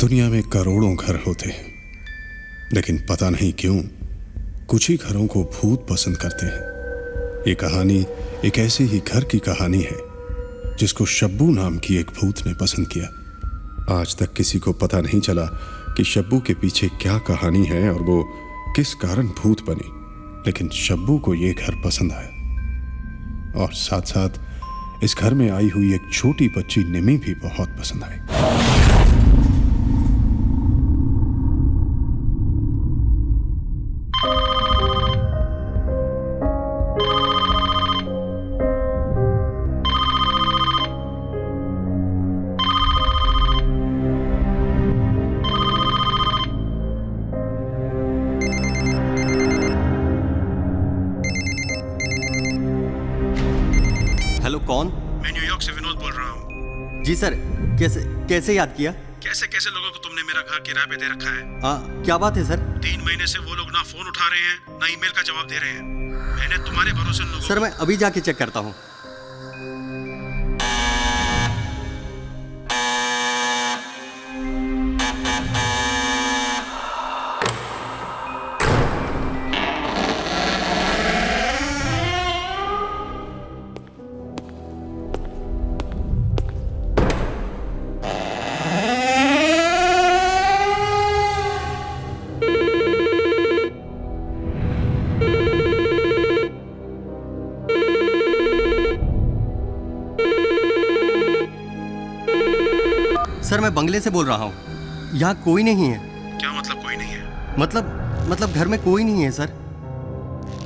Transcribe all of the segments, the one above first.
दुनिया में करोड़ों घर होते हैं, लेकिन पता नहीं क्यों कुछ ही घरों को भूत पसंद करते हैं। ये कहानी एक ऐसे ही घर की कहानी है जिसको शब्बू नाम की एक भूत ने पसंद किया। आज तक किसी को पता नहीं चला कि शब्बू के पीछे क्या कहानी है और वो किस कारण भूत बनी, लेकिन शब्बू को ये घर पसंद आया और साथ साथ इस घर में आई हुई एक छोटी बच्ची निमी भी बहुत पसंद आई। हेलो, कौन? मैं न्यूयॉर्क से विनोद बोल रहा हूँ। जी सर, कैसे याद किया? कैसे कैसे लोगों को तुमने मेरा घर किराए पे दे रखा है। क्या बात है सर? 3 महीने से वो लोग ना फोन उठा रहे हैं ना ईमेल का जवाब दे रहे हैं। मैंने तुम्हारे भरोसे लोगों सर, मैं अभी जाके चेक करता हूँ। सर, मैं बंगले से बोल रहा हूँ। यहाँ कोई नहीं है। क्या मतलब कोई नहीं है? मतलब घर में कोई नहीं है सर।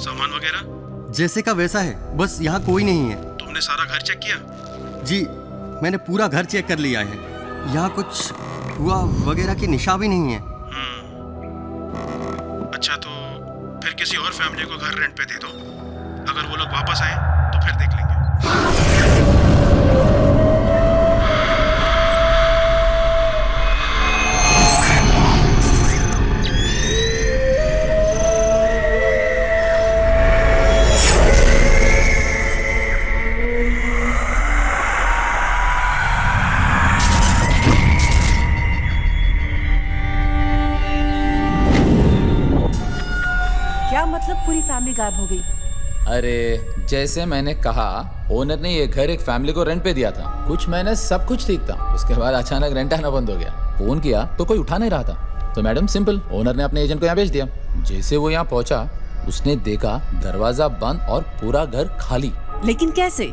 सामान वगैरह जैसे का वैसा है, बस यहाँ कोई नहीं है। तुमने सारा घर चेक किया? जी, मैंने पूरा घर चेक कर लिया है। यहाँ कुछ हुआ वगैरह की निशा भी नहीं है। अच्छा, तो फिर किसी और फैमिली को घर रेंट पे दे दो। अगर वो लोग वापस आए तो फिर देख लेंगे। क्या मतलब पूरी फैमिली गायब हो गई? अरे जैसे मैंने कहा, ओनर ने ये घर एक फैमिली को रेंट पे दिया था। कुछ महीने सब कुछ ठीक था, उसके बाद अचानक रेंट आना बंद हो गया। फोन किया तो कोई उठा नहीं रहा था, तो मैडम सिंपल, ओनर ने अपने एजेंट को यहाँ भेज दिया। जैसे वो यहाँ पहुंचा, उसने देखा दरवाजा बंद और पूरा घर खाली। लेकिन कैसे?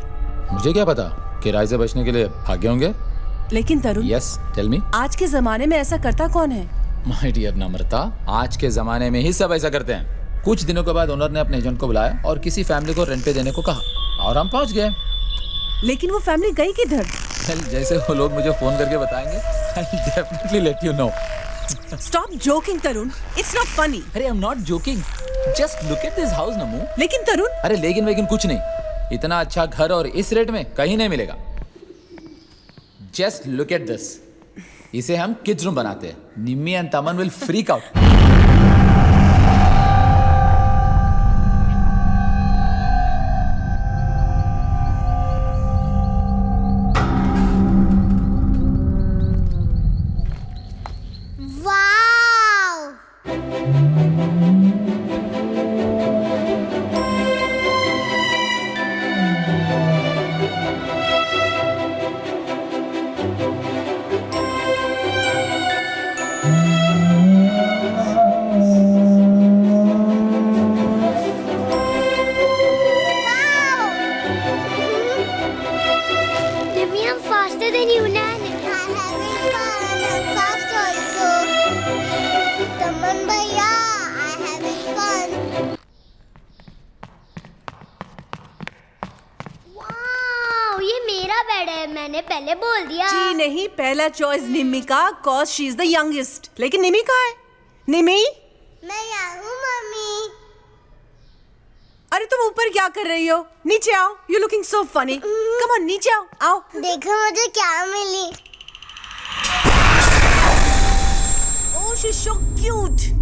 मुझे क्या पता, किराए से बचने के लिए भागे होंगे। लेकिन तरुण, यस टेल मी। आज के जमाने में ऐसा करता कौन है? माय डियर नम्रता, आज के जमाने में ही सब ऐसा करते हैं। कुछ दिनों के बाद ओनर ने अपने एजेंट को बुलाया और किसी फैमिली को रेंट पे देने को कहा और हम पहुंच गए। लेकिन वो फैमिली गई किधर? जैसे वो लोग मुझे फोन करके बताएंगे, I'll definitely let you know. Stop joking, Tarun. It's not funny. अरे I'm not joking. Just look at this house, नमू। लेकिन तरुण, अरे लेकिन कुछ नहीं, इतना अच्छा घर और इस रेट में कहीं नहीं मिलेगा। Just look at this. इसे हम किड्स रूम बनाते हैं। निम्मी एंड तमन will freak out. मैंने पहले बोल दिया। जी नहीं, पहला चॉइस निम्मी का, cause she is the youngest। लेकिन निमी कहाँ है? निमी? मैं यहाँ हूँ मम्मी। अरे तुम ऊपर क्या कर रही हो? नीचे आओ। You looking so funny. Come on, नीचे आओ, आओ। देखो मुझे क्या मिली। Oh, she's so cute.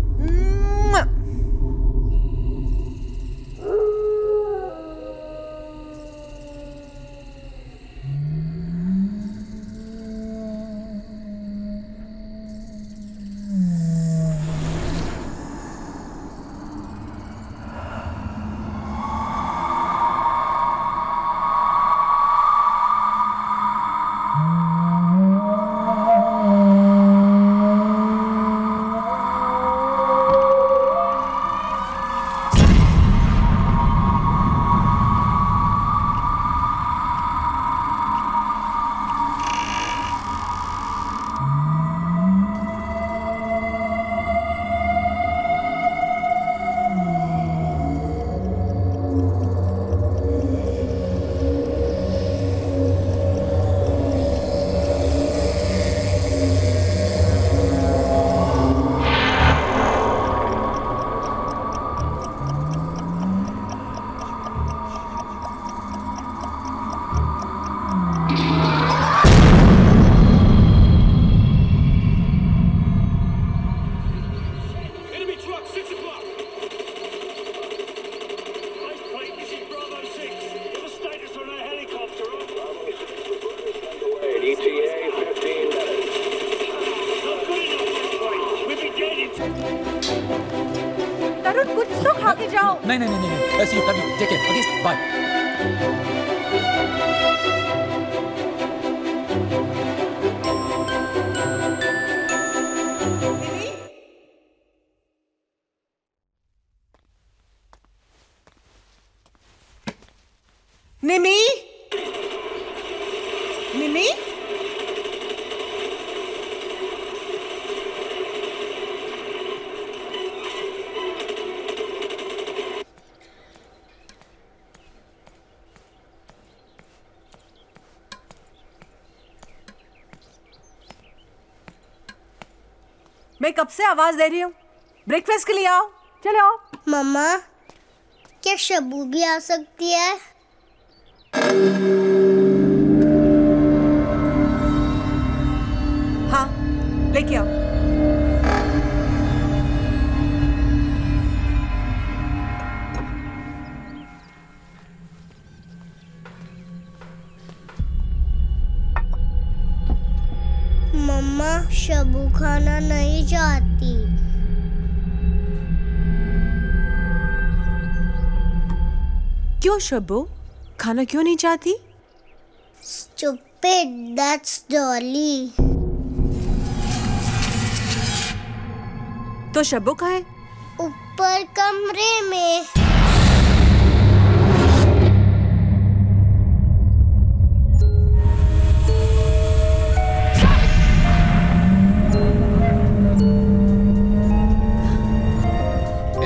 कुछ तो खा के जाओ। नहीं नहीं नहीं नहीं, ऐसी love you, take care, okay bye. Nimi, Nimi, मैं कब से आवाज दे रही हूँ, ब्रेकफास्ट के लिए आओ, चले आओ। मम्मा, क्या शबू भी आ सकती है? हाँ, लेके आओ। मम्मा, शबू खाना नहीं चाहती। क्यों शब्बू, खाना क्यों नहीं चाहती? Stupid, that's Dolly. तो शब्बू कहाँ है? ऊपर कमरे में।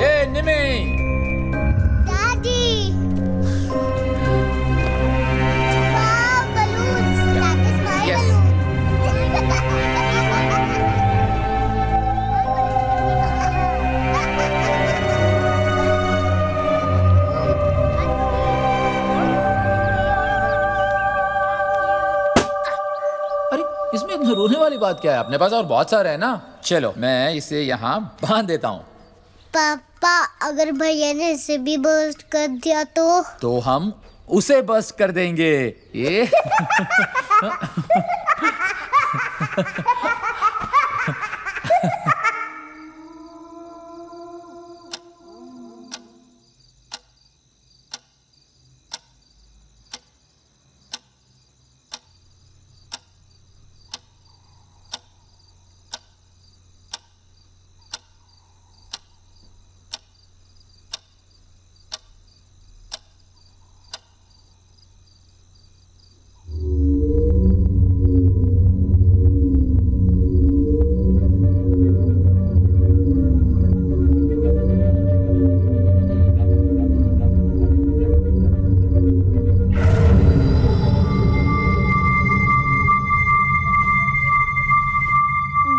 ए निमी, Daddy. Wow, balloons. That is my Yes. अरे इसमें इतना रोने वाली बात क्या है? अपने पास और बहुत सारे हैं ना। चलो मैं इसे यहाँ बांध देता हूँ। पापा, अगर भैया ने इसे भी बर्स्ट कर दिया तो हम उसे बस्ट कर देंगे। ये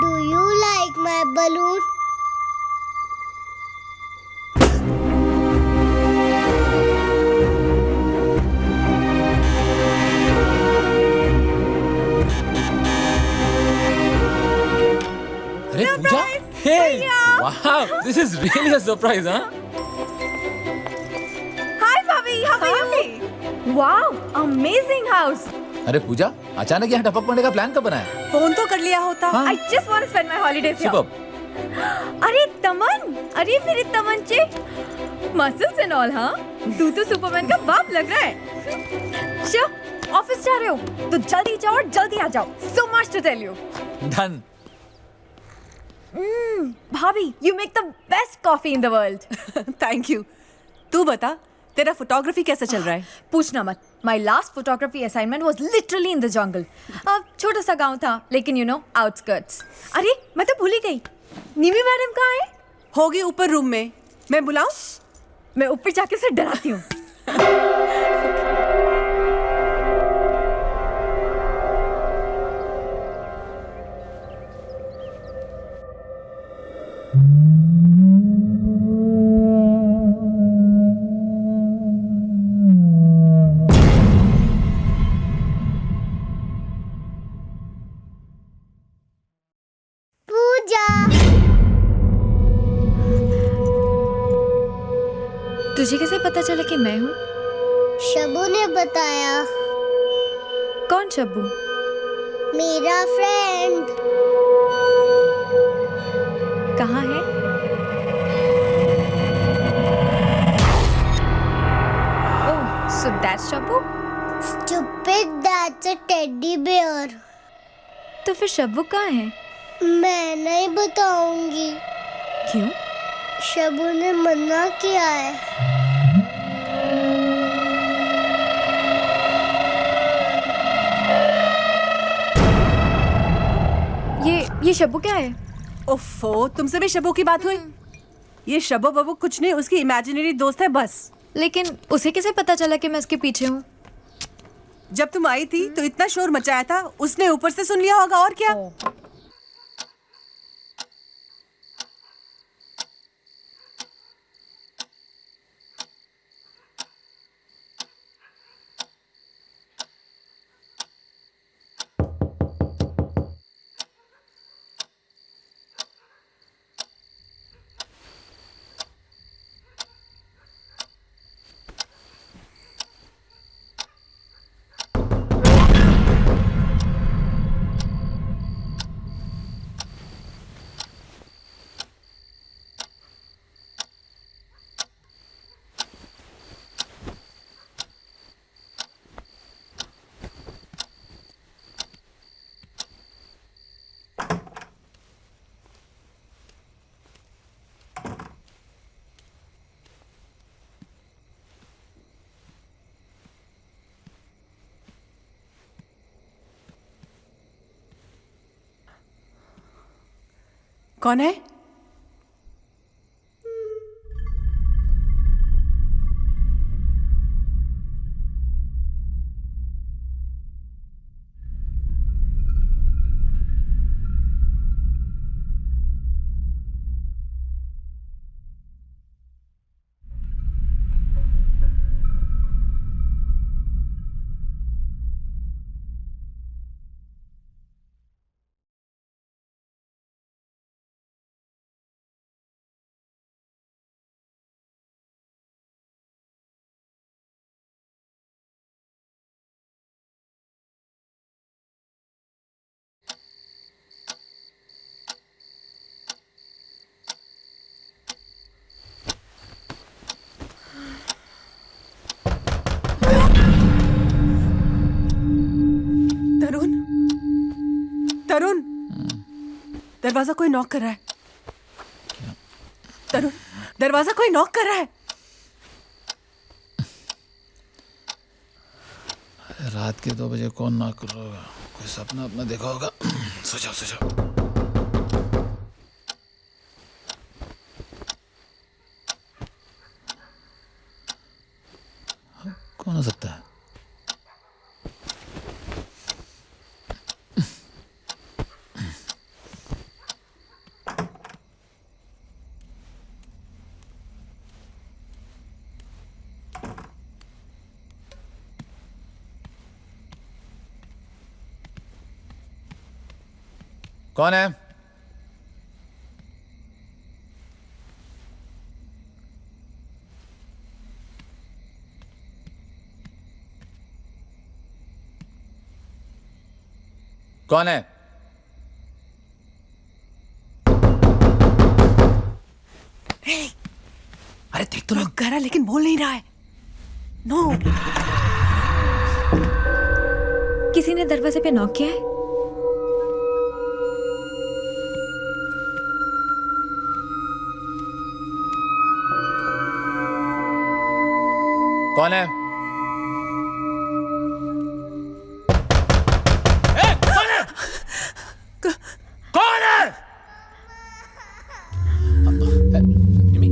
do you like my balloon? अरे पूजा, हे, वाह, this is really a surprise, हाँ? हाय भाभी, how are you? Wow, amazing house. अरे पूजा, अचानक यहाँ टपक पड़ने का प्लान कब बनाया? फोन तो कर लिया होता। हाँ। I just want to spend my holidays here. Super. अरे तमन, अरे मेरे तमंचे, मसल्स एंड ऑल, हाँ? तू तो सुपरमैन का बाप लग रहा है। शो, ऑफिस जा रहे हो तो जल्दी जाओ और जल्दी आ जाओ। So much to tell you. Done. भाभी, you make the best coffee in the world. Thank you. तू बता, तेरा फोटोग्राफी कैसा चल रहा है? पूछना मत। My last photography assignment was literally in the jungle. छोटा सा गांव था, लेकिन you know, outskirts. अरे मैं तो भूल ही गई, निमी मैडम कहाँ है? होगी ऊपर रूम में। मैं बुलाऊं? मैं ऊपर जाके उसे डराती हूँ। पूजा, तुझे कैसे पता चला कि मैं हूँ? शबू ने बताया। कौन शब्बू? मेरा फ्रेंड। कहाँ है? That's Shabbu. Stupid, that's a teddy bear. तो फिर शब्बू कहाँ है? मैं नहीं बताऊंगी। क्यों? शब्बू ने मना किया है। ये शब्बू क्या है? ओफो, तुमसे भी शब्बू की बात हुई? ये शब्बू बब्बू कुछ नहीं, उसकी इमेजिनरी दोस्त है बस। लेकिन उसे कैसे पता चला कि मैं उसके पीछे हूँ? जब तुम आई थी तो इतना शोर मचाया था, उसने ऊपर से सुन लिया होगा और क्या। कौन है? तरुण, दरवाजा कोई नॉक कर रहा है। तरुण, दरवाजा कोई नॉक कर रहा है। रात के 2 बजे कौन नॉक कर रहा होगा? कोई सपना अपना देखा होगा। सो जाओ। कौन हो सकता है? कौन है? कौन है? अरे देख तो लो। कह रहा है लेकिन बोल नहीं रहा है। नो। किसी ने दरवाजे पे नॉक किया है? कौन है? कौन है? निमी?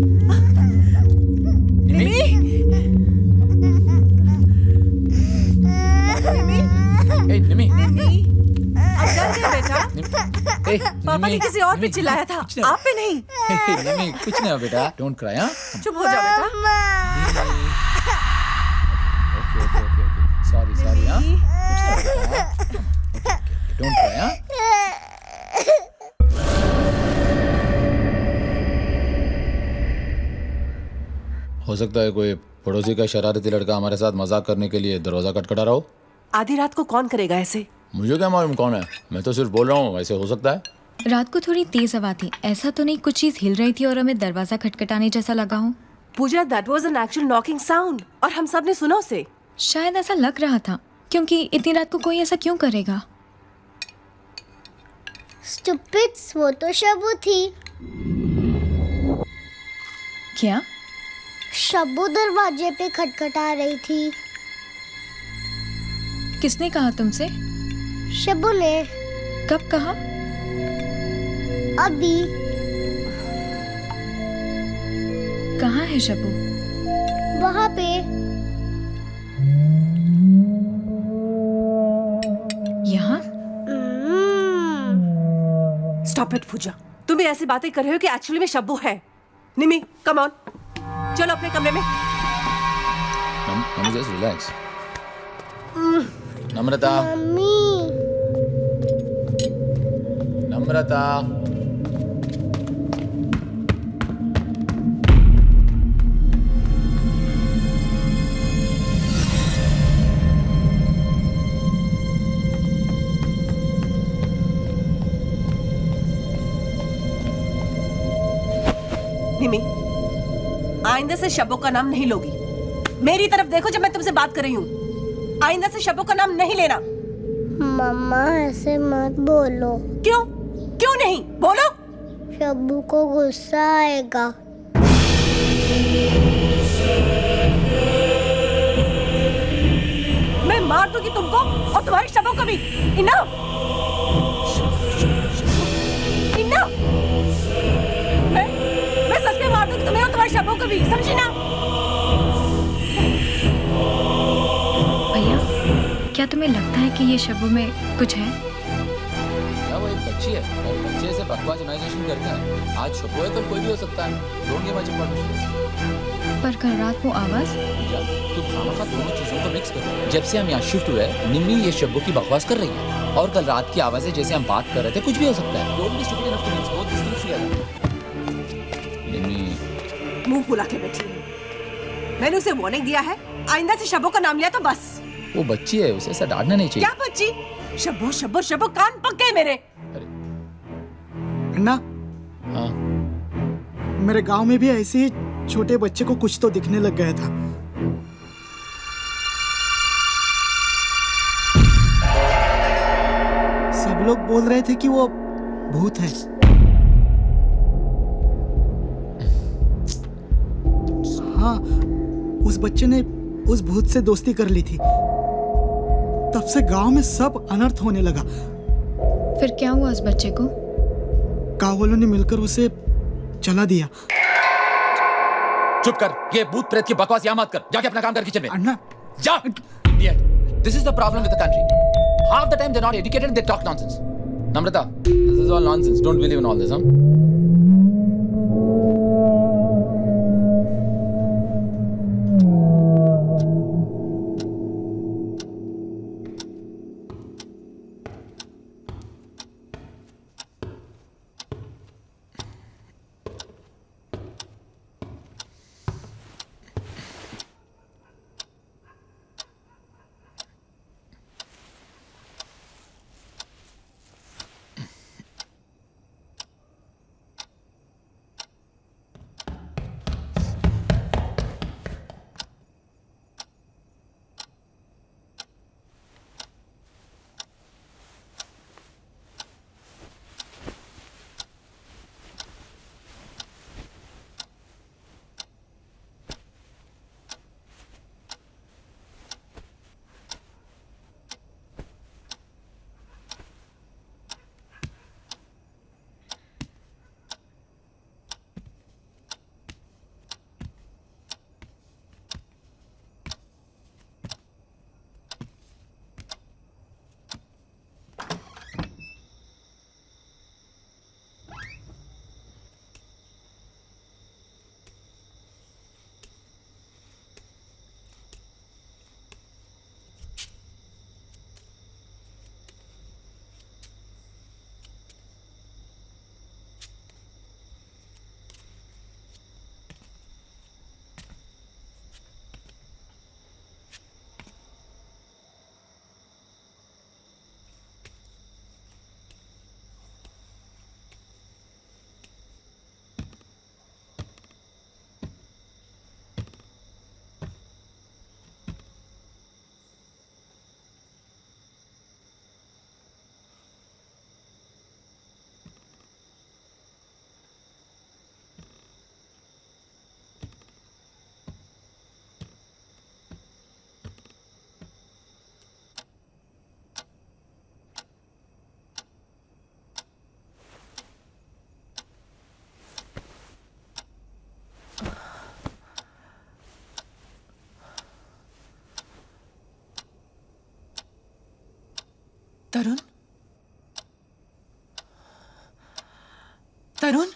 पापा ने किसी और पे चिल्लाया था, आप पे नहीं। निमी, कुछ नहीं हो बेटा, डोंट क्राई। हाँ, चुप हो जाओ बेटा। ओके। सॉरी। हाँ, कुछ नहीं हो बेटा। Don't cry. हाँ, हो सकता है कोई पड़ोसी का शरारती लड़का हमारे साथ मजाक करने के लिए दरवाजा खटखटा रहा हो। आधी रात को कौन करेगा ऐसे? मुझे क्या मालूम कौन है, मैं तो सिर्फ बोल रहा हूँ, ऐसे हो सकता है। रात को थोड़ी तेज हवा थी, ऐसा तो नहीं कुछ चीज हिल रही थी और हमें दरवाजा खटखटाने जैसा लगा हो। Pooja, that was an actual knocking sound और हम सब ने सुना उसे। शायद ऐसा लग रहा था, क्योंकि इतनी रात को कोई ऐसा क्यों करेगा? स्टूपिड्स, वो तो शबू थी। क्या? शबू दरवाजे पे खटखटा रही थी। किसने कहा तुमसे? शबू ने। कब कहा? अभी। कहाँ है शबू? वहाँ पे। यहाँ? स्टॉप इट पूजा, तुम भी ऐसी बातें कर रहे हो कि एक्चुअली में शब्बू है। निमी, कम ऑन, चलो अपने कमरे में। Mummy just relax. Namrata, mummy. Namrata, Nimi, आइंदा से शब्बू का नाम नहीं लोगी। मेरी तरफ देखो जब मैं तुमसे बात कर रही हूँ। आइंदा से शब्बू का नाम नहीं लेना। मम्मा ऐसे मत बोलो। क्यों? क्यों नहीं? बोलो। शब्बू को गुस्सा आएगा। मैं मार दूंगी तुमको और तुम्हारी शब्बू को भी। Enough, enough. मैं सच में मार दूंगी तुम्हें और तुम्हारी शब्बू को भी, समझी ना? भैया, क्या तुम्हें लगता है कि ये शब्बू में कुछ है? क्या वो एक बच्ची है और बच्चे से बकवास इमेजिनेशन करते हैं। आज शब्बू है, कल कोई भी हो सकता है। Don't give much importance. पर कल रात वो आवाज? तू खामखा दोनों चीजों को मिक्स कर। जब से हम यहाँ शिफ्ट हुए निम्मी ये शब्बू की बकवास कर रही है और कल रात की आवाजें जैसे हम बात कर रहे थे, कुछ भी हो सकता है। Don't be stupid enough to mix both this things together. Nimmi मुंह फुला के बैठी है। मैंने उसे वार्निंग दिया है, आइंदा से शब्बू का नाम लिया तो बस। वो बच्ची है, उसे ऐसा डांटना नहीं चाहिए। क्या बच्ची? शब्बू शब्बू शब्बू, कान पक गए मेरे। अन्ना, हाँ, मेरे गांव में भी ऐसे ही छोटे बच्चे को कुछ तो दिखने लग गया था। सब लोग बोल रहे थे कि वो भूत है। हाँ, उस बच्चे ने उस भूत से दोस्ती कर ली थी। तब से गांव में सब अनर्थ होने लगा। फिर क्या हुआ उस बच्चे को? गांव वालों ने मिलकर उसे चला दिया। चुप कर, ये भूत प्रेत की बकवास यहाँ मत कर। जाके अपना काम कर किचन में। अन्ना, जा। Idiot. This is the problem with the country. Half the time they're not educated and they talk nonsense. Namrata, this is all nonsense. Don't believe in all this, huh? Tarun, Tarun,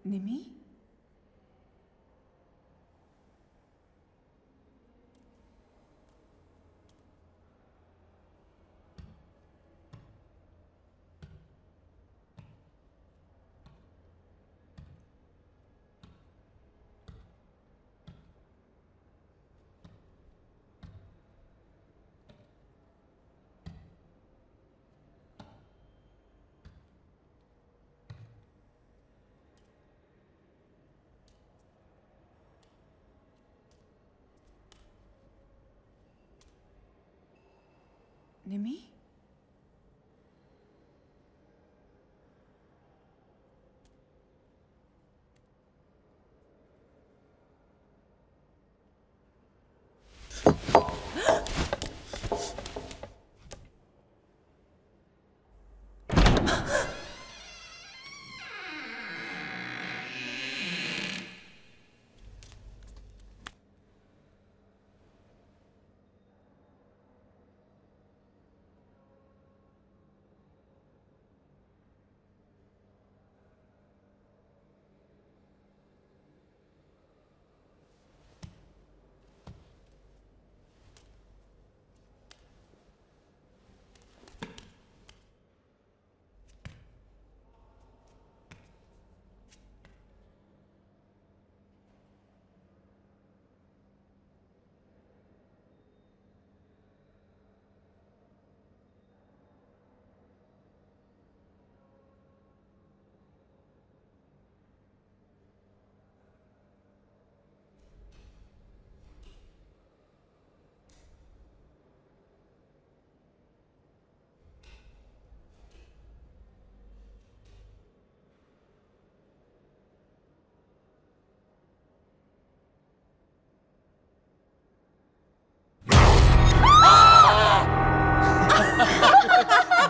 Nimi, Nimi,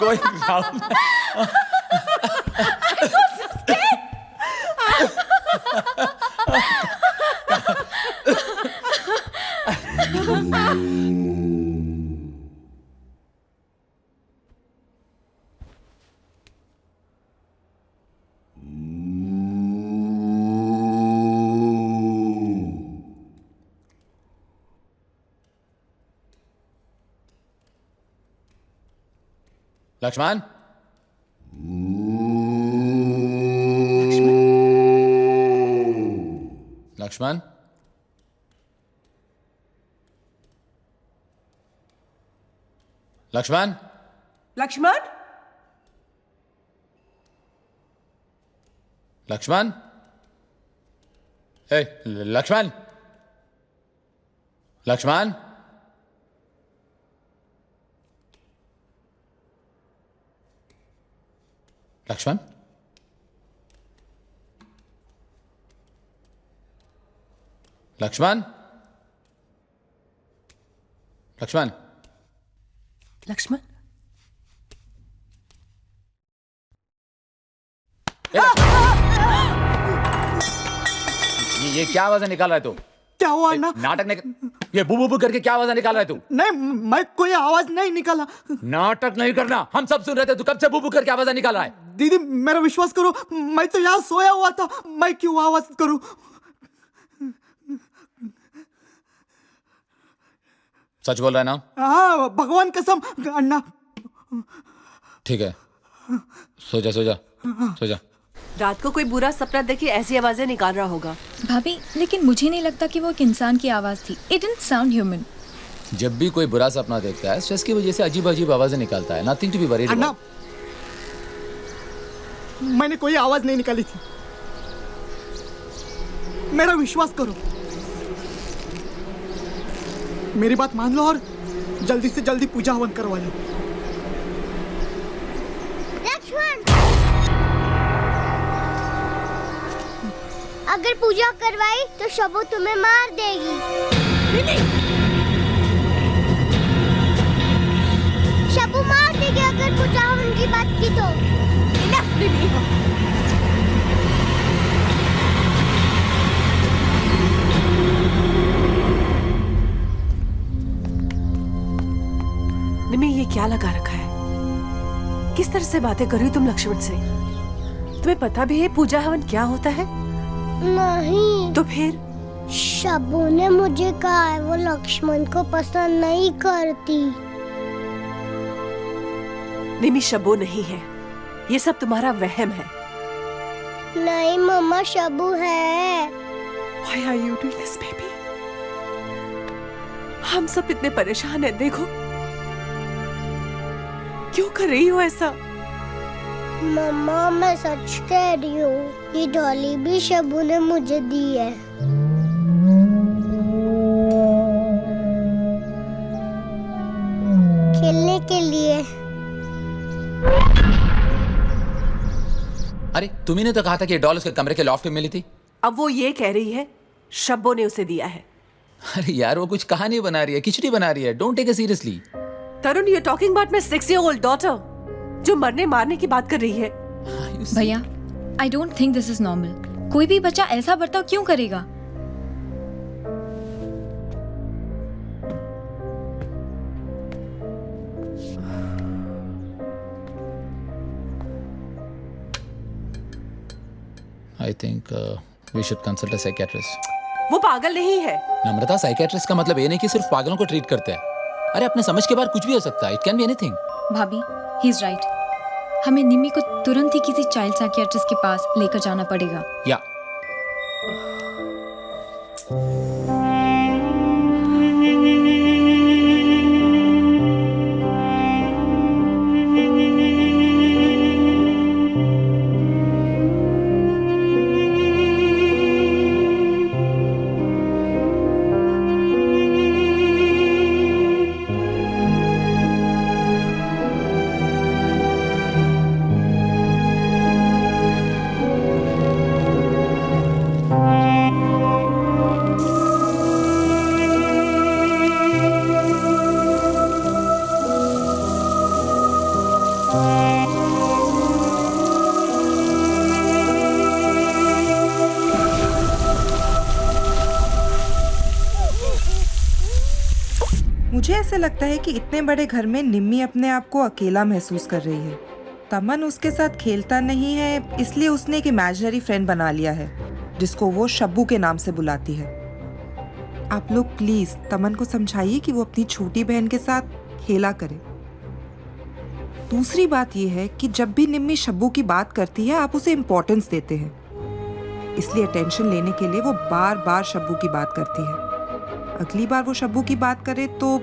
going round. Lakshman, Lakshman, Lakshman, Lakshman, Lakshman, हे लक्ष्मण, लक्ष्मण, लक्ष्मण, लक्ष्मण, लक्ष्मण, लक्ष्मण, ये क्या आवाज निकाल रहा है तू? क्या हुआ अन्ना? नाटक ये बू बू बू करके क्या आवाज निकाल रहा है तू? नहीं, मैं कोई आवाज नहीं निकाला। नाटक नहीं करना, हम सब सुन रहे थे। तू कब से बू बू करके आवाज निकाल रहा है? दीदी मेरा विश्वास करो, मैं तो यहाँ सोया हुआ था, मैं क्यों आवाज करूं? सच बोल रहा है ना? हाँ भगवान कसम अन्ना। ठीक है, सो जा सो जा सो जा। रात को कोई बुरा सपना देखिए ऐसी आवाजें निकाल रहा होगा। भाभी, लेकिन मुझे नहीं लगता कि वो एक इंसान की आवाज थी। It didn't sound human. जब भी कोई बुरा सपना देखता है, स्ट्रेस की वजह से अजीब अजीब आवाजें निकालता है। Nothing to be worried Anna, about. मैंने कोई आवाज नहीं निकाली थी, मेरा विश्वास करो। मेरी बात मान लो और जल्दी से जल्दी पूजा हवन करवा लो। लक्ष्मण, अगर पूजा करवाई तो शबू तुम्हें मार देगी। शबू मार देगी अगर पूजा हवन की बात की तो। निमी, ये क्या लगा रखा है? किस तरह से बातें कर रही हो तुम लक्ष्मण से? तुम्हें पता भी है पूजा हवन क्या होता है? नहीं। तो फिर? शबू ने मुझे कहा है वो लक्ष्मण को पसंद नहीं करती। निमी, शबू नहीं है, ये सब तुम्हारा वहम है। नहीं मम्मा, शबू है। Why are you doing this, baby? हम सब इतने परेशान हैं, देखो। क्यों कर रही हो ऐसा? मम्मा मैं सच कह रही हूँ, ये डॉली भी शबू ने मुझे दी है। खेलने के लिए। अरे तुम्ही ने तो कहा था कि डॉल उसके कमरे के लॉफ्ट में मिली थी। अब वो ये कह रही है शब्बो ने उसे दिया है। अरे यार, वो कुछ कहानी बना रही है, खिचड़ी बना रही है। Don't take it seriously. Tarun, you talking about my 6-year-old daughter जो मरने मारने की बात कर रही है। भैया, I don't think this is normal. कोई भी बच्चा ऐसा बर्ताव क्यों करेगा? I think we should consult a psychiatrist. वो पागल नहीं है। नम्रता, साइकियाट्रिस्ट का मतलब ये नहीं कि सिर्फ पागलों को ट्रीट करते हैं। अरे अपने समझ के बाहर कुछ भी हो सकता है। It can be anything. भाभी, ही इज राइट। हमें निम्मी को तुरंत ही किसी चाइल्ड साइकियाट्रिस्ट के पास लेकर जाना पड़ेगा। या मुझे ऐसे लगता है कि इतने बड़े घर में निम्मी अपने आप को अकेला महसूस कर रही है। तमन उसके साथ खेलता नहीं है, इसलिए उसने एक इमेजिनरी फ्रेंड बना लिया है जिसको वो शब्बू के नाम से बुलाती है। आप लोग प्लीज तमन को समझाइए कि वो अपनी छोटी बहन के साथ खेला करे। दूसरी बात यह है कि जब भी निम्मी शब्बू की बात करती है आप उसे इम्पोर्टेंस देते हैं, इसलिए अटेंशन लेने के लिए वो बार बार शब्बू की बात करती है। अगली बार वो शब्बू की बात करे तो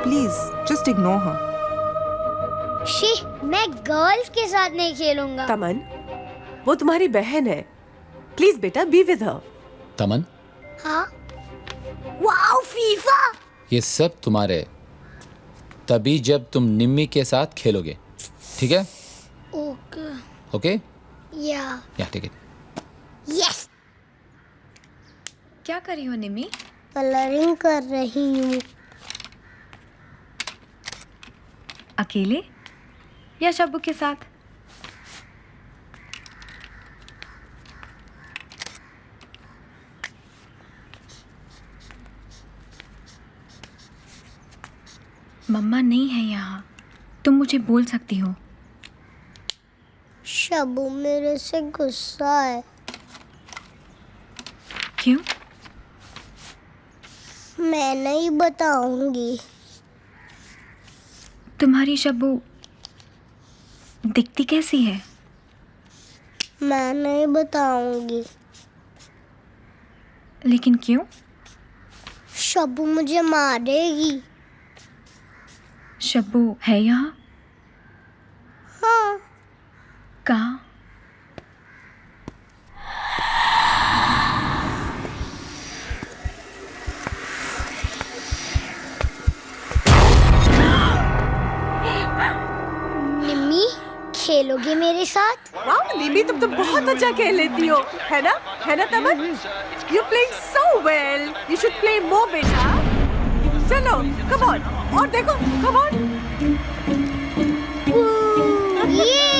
please just ignore her. She, मैं गर्ल्स के साथ नहीं खेलूंगा। तमन, वो तुम्हारी बहन है, प्लीज बेटा बी विद हर। तमन, हाँ? Wow, FIFA. ये सब तुम्हारे तभी जब तुम निम्मी के साथ खेलोगे, ठीक है? ओके। ओके? या ठीक है। यस। क्या कर रही हो निम्मी? कलरिंग कर रही हूँ। अकेले या शब्बू के साथ? मम्मा नहीं है यहाँ, तुम मुझे बोल सकती हो। शबू मेरे से गुस्सा है। क्यों? मैं नहीं बताऊंगी। तुम्हारी शब्बू दिखती कैसी है? मैं नहीं बताऊंगी। लेकिन क्यों? शबू मुझे मारेगी। शब्बू है यहाँ? हाँ। कहाँ? निम्मी, खेलोगे मेरे साथ? वाह निमी, तुम तो बहुत अच्छा खेल लेती हो, है ना तमन? You playing so well, you should play more बेटा। चलो कम ऑन, और देखो, कम ऑन। ये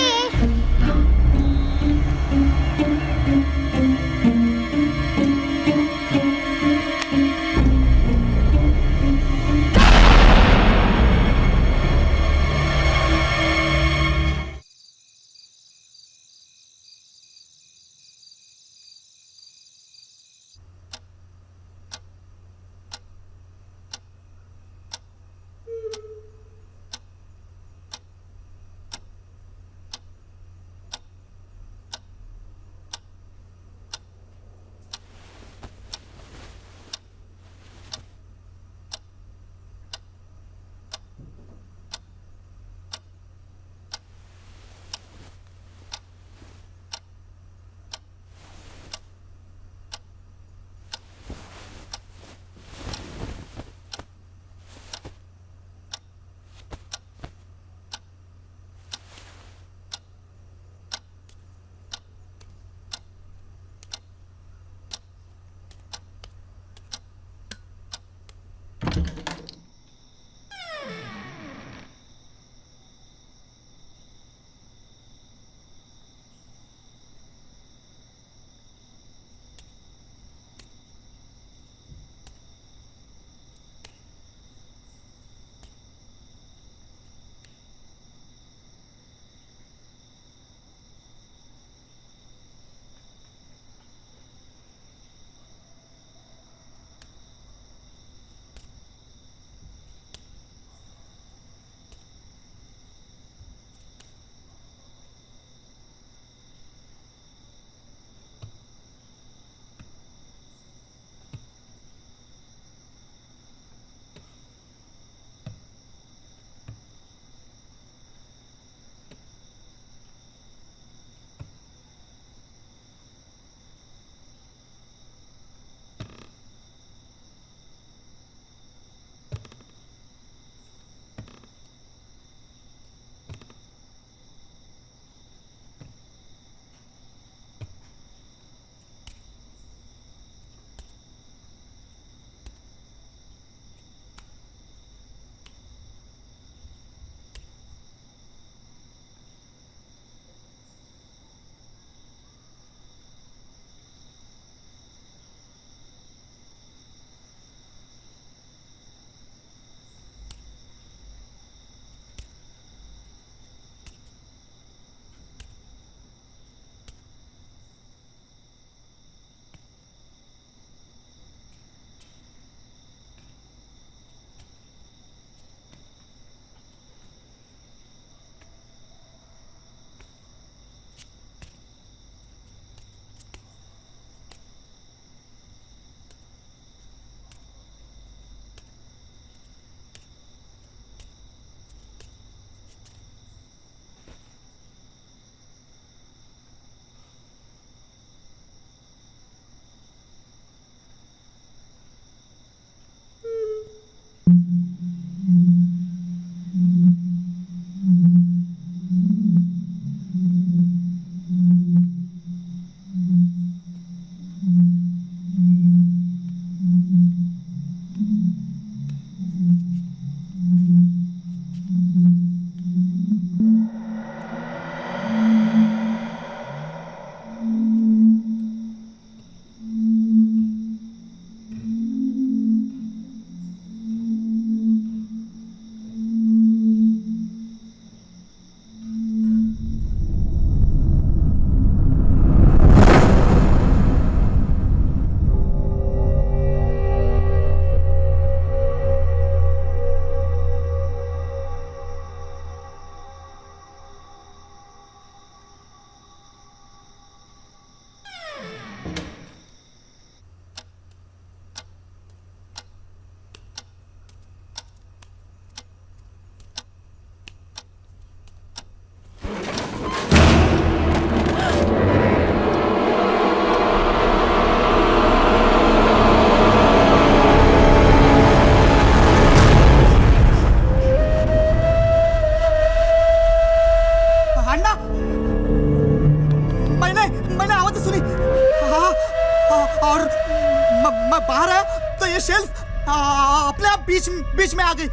शेल्फ अपने आप बीच में आ गई।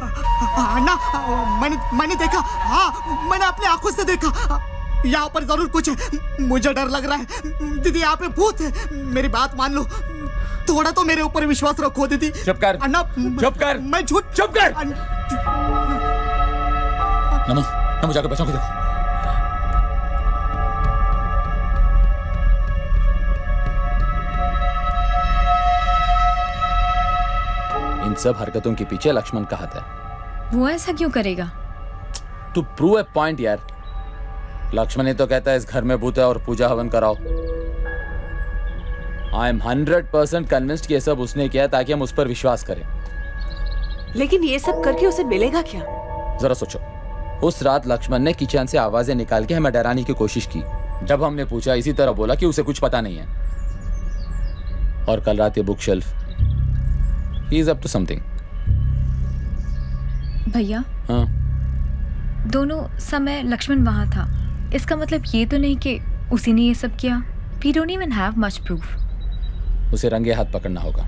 अन्ना, मैंने देखा, हाँ मैंने अपने आंखों से देखा। यहाँ पर जरूर कुछ है, मुझे डर लग रहा है। दीदी यहाँ पे भूत है, मेरी बात मान लो, थोड़ा तो मेरे ऊपर विश्वास रखो दीदी। चुप कर अन्ना, चुप कर, मैं झूठ। चुप कर। नमो जाकर बच्चों को देखो। इन सब हरकतों के पीछे लक्ष्मण का हाथ है। वो ऐसा क्यों करेगा? टू प्रूव ए पॉइंट यार। लक्ष्मण ही तो कहता है इस घर में भूत है और पूजा हवन कराओ। आई एम 100% कन्विंस्ड कि ये सब उसने किया ताकि हम उस पर विश्वास करें। लेकिन ये सब करके उसे मिलेगा क्या? जरा सोचो, उस रात लक्ष्मण ने किचन से आवाजें निकाल के हमें डराने की कोशिश की। जब हमने पूछा इसी तरह बोला कि उसे कुछ पता नहीं है। और कल रात ये book shelf, he is up to something. भैया, हाँ, दोनों समय लक्ष्मण वहां था, इसका मतलब ये तो नहीं कि उसी ने ये सब किया। We don't even have much proof. उसे रंगे हाथ पकड़ना होगा।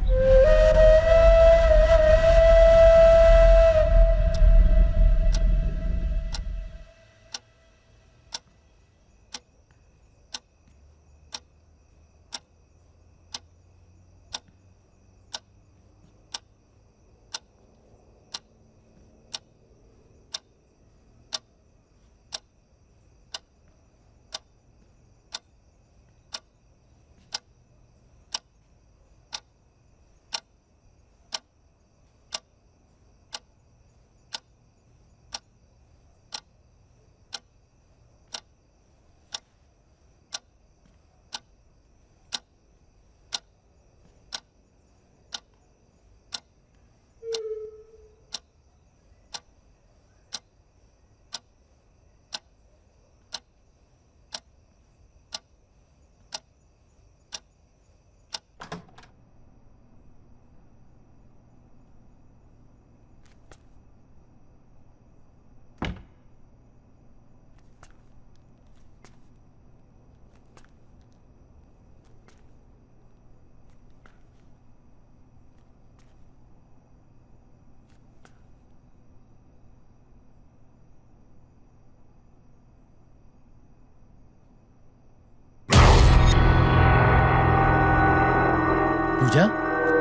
पूजा,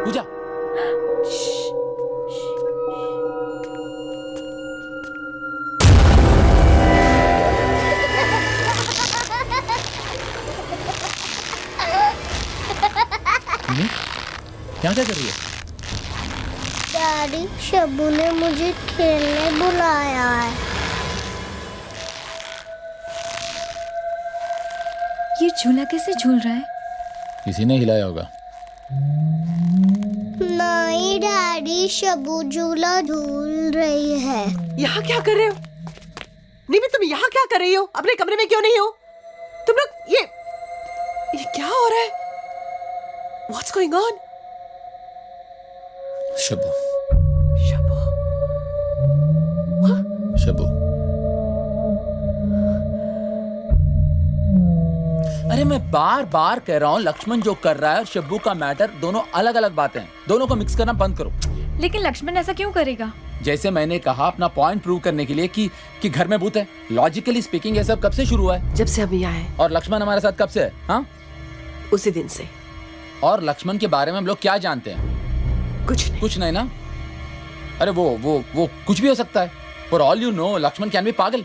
पूजा, यहाँ क्या कर रही है? डैडी, शब्बू ने मुझे खेलने बुलाया है। ये झूला कैसे झूल रहा है? किसी ने हिलाया होगा। नहीं डैडी, शब्बू झूला झूल रही है। यहाँ क्या कर रहे हो? निमी, तुम यहाँ क्या कर रही हो? अपने कमरे में क्यों नहीं हो? तुम लोग ये क्या हो रहा है? What's going on? Shabbu, Shabbu, Shabbu, अरे मैं बार बार कह रहा हूँ लक्ष्मण जो कर रहा है और शब्बू का मैटर दोनों अलग अलग बातें हैं। दोनों को मिक्स करना बंद करो। लेकिन लक्ष्मण ऐसा क्यों करेगा? जैसे मैंने कहा, अपना पॉइंट प्रूव करने के लिए कि घर में भूत है। लॉजिकली स्पीकिंग ये सब कब से शुरू हुआ है? जब से हम यहाँ हैं। और लक्ष्मण हमारे साथ कब से है? हाँ, उसी दिन से। और लक्ष्मण के बारे में हम लोग क्या जानते हैं? कुछ नहीं ना। अरे वो कुछ भी हो सकता है। For all you know, Lakshman can be पागल।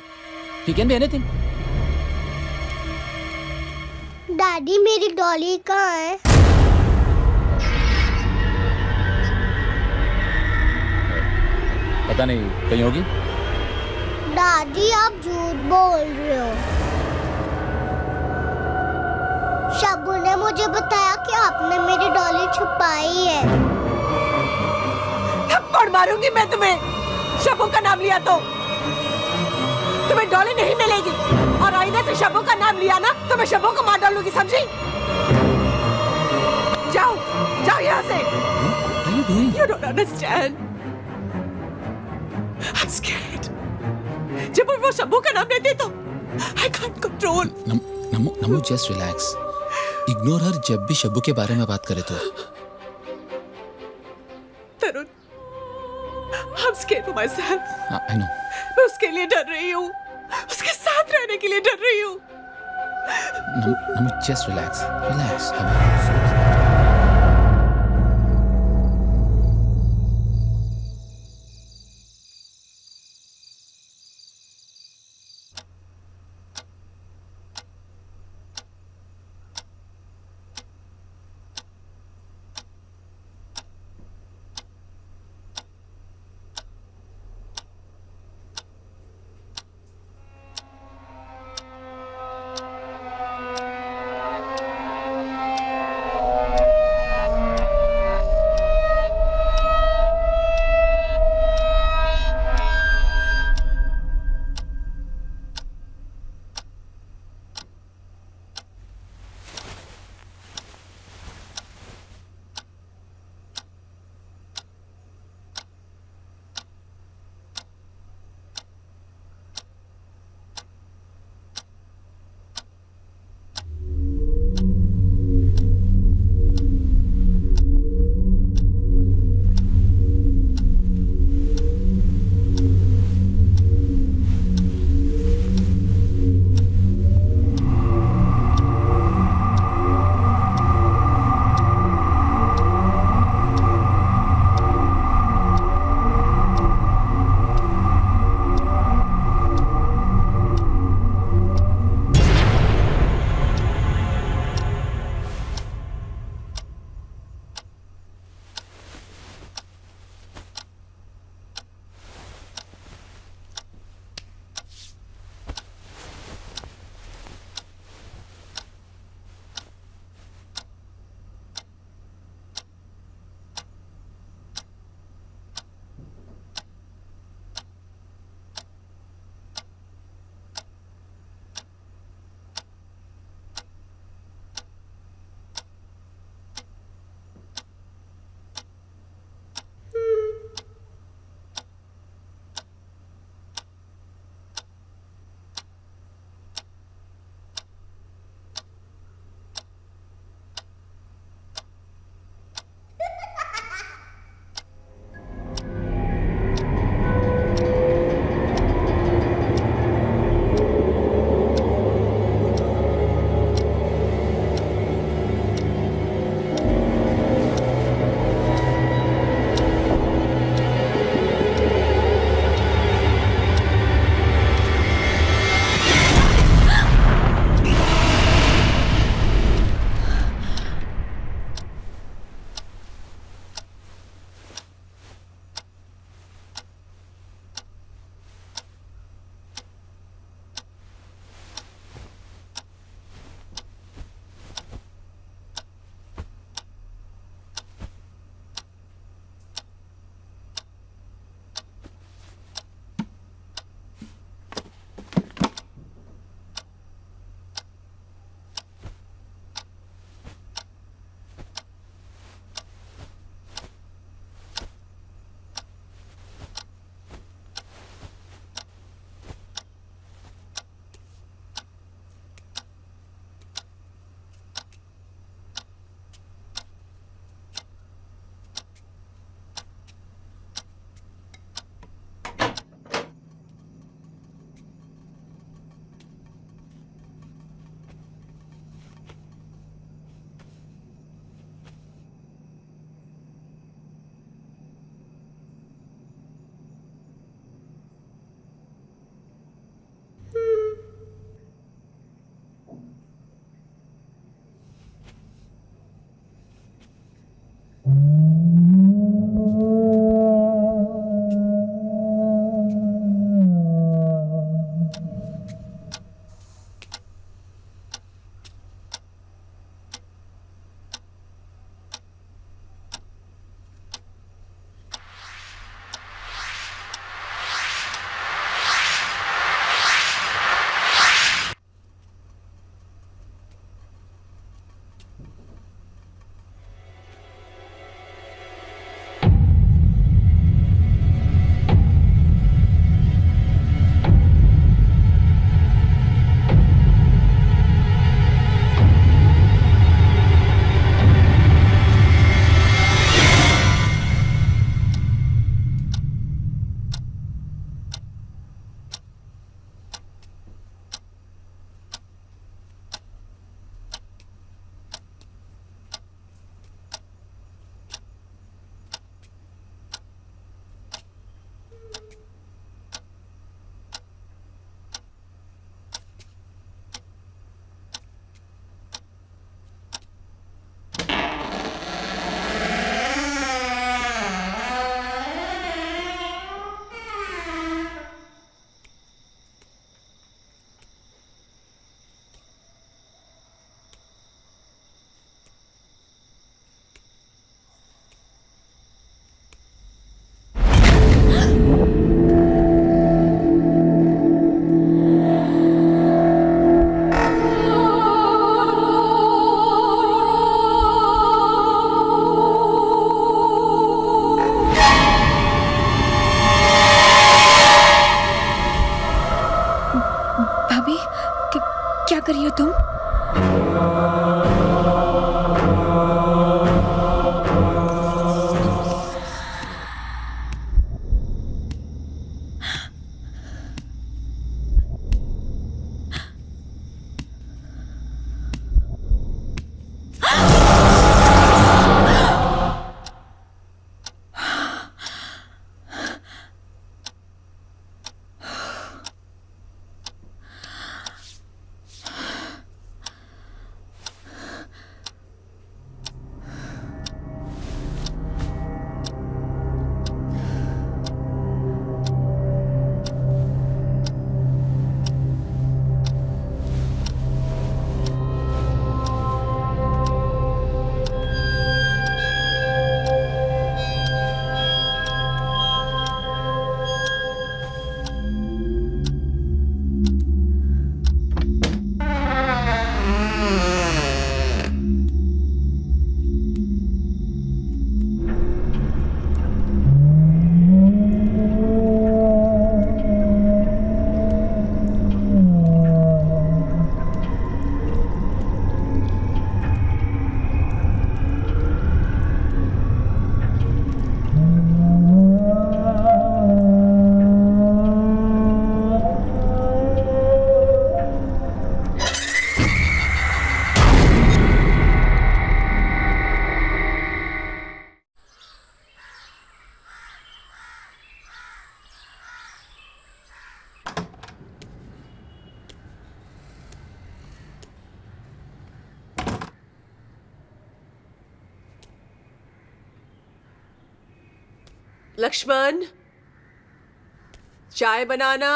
He can be anything. Daddy, मेरी डॉली कहाँ है? पता नहीं, कहीं होगी। दादी, आप झूठ बोल रहे हो। शब्बू ने मुझे बताया कि आपने मेरी डॉली छुपाई है। थप्पड़ मारूंगी मैं तुम्हें, शब्बू का नाम लिया तो। तुम्हें डॉली नहीं मिलेगी, और आईने से शब्बू का नाम लिया ना तो मैं शब्बू को मार डालूंगी, समझी? जाओ जाओ यहाँ से। You don't understand. I'm scared. जब वो शब्बू का नाम लेते तो I can't control. NaMo just relax. Ignore her जब भी शब्बू के बारे में बात करे तो। तरुण, I'm scared for myself. I know. मैं उसके लिए डर रही हूँ, उसके साथ रहने के लिए डर रही हूँ। Nami, just relax. Relax. Lakshman, चाय बनाना।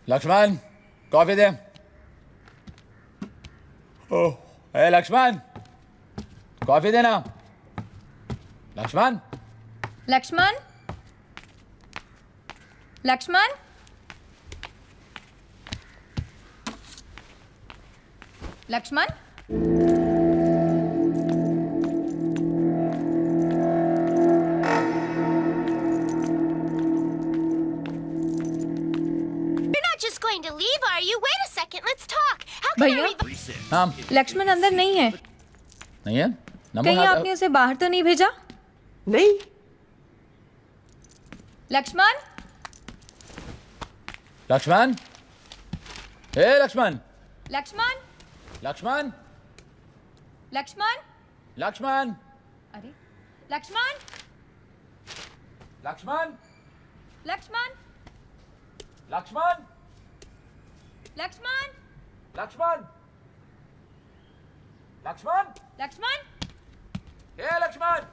लक्ष्मण, कॉफी दे। ओह, ए लक्ष्मण, कॉफी देना। Lakshman, Lakshman, Lakshman, Lakshman. Going to leave, are you? Wait a second, let's talk. How can भैया, हाँ, लक्ष्मण अंदर नहीं है। नहीं है? नंबर कहीं आपने उसे बाहर तो नहीं भेजा? नहीं। लक्ष्मण, लक्ष्मण, हे लक्ष्मण, लक्ष्मण, लक्ष्मण, लक्ष्मण, लक्ष्मण, अरे लक्ष्मण, लक्ष्मण, लक्ष्मण, लक्ष्मण, लक्ष्मण, लक्ष्मण, लक्ष्मण, लक्ष्मण। हे लक्ष्मण।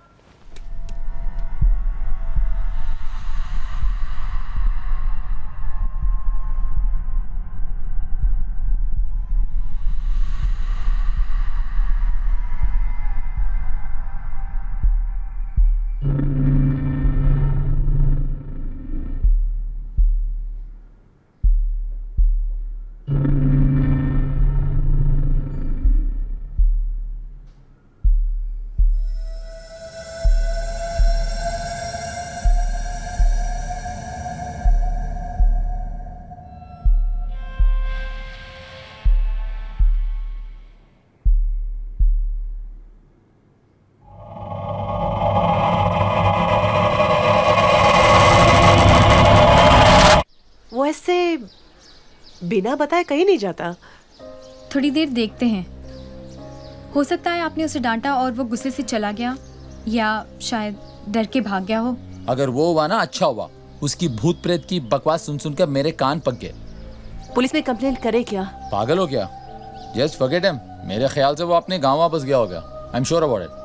वो ऐसे बिना बताए कहीं नहीं जाता। थोड़ी देर देखते हैं। हो सकता है आपने उसे डांटा और वो गुस्से से चला गया, या शायद डर के भाग गया हो। अगर वो हुआ ना, अच्छा हुआ। उसकी भूत प्रेत की बकवास सुन सुनकर मेरे कान पक गए। पुलिस में कंप्लेंट करे क्या? पागल हो क्या? Just forget him. मेरे ख्याल से वो अपने गांव वापस गया होगा। I am sure about it.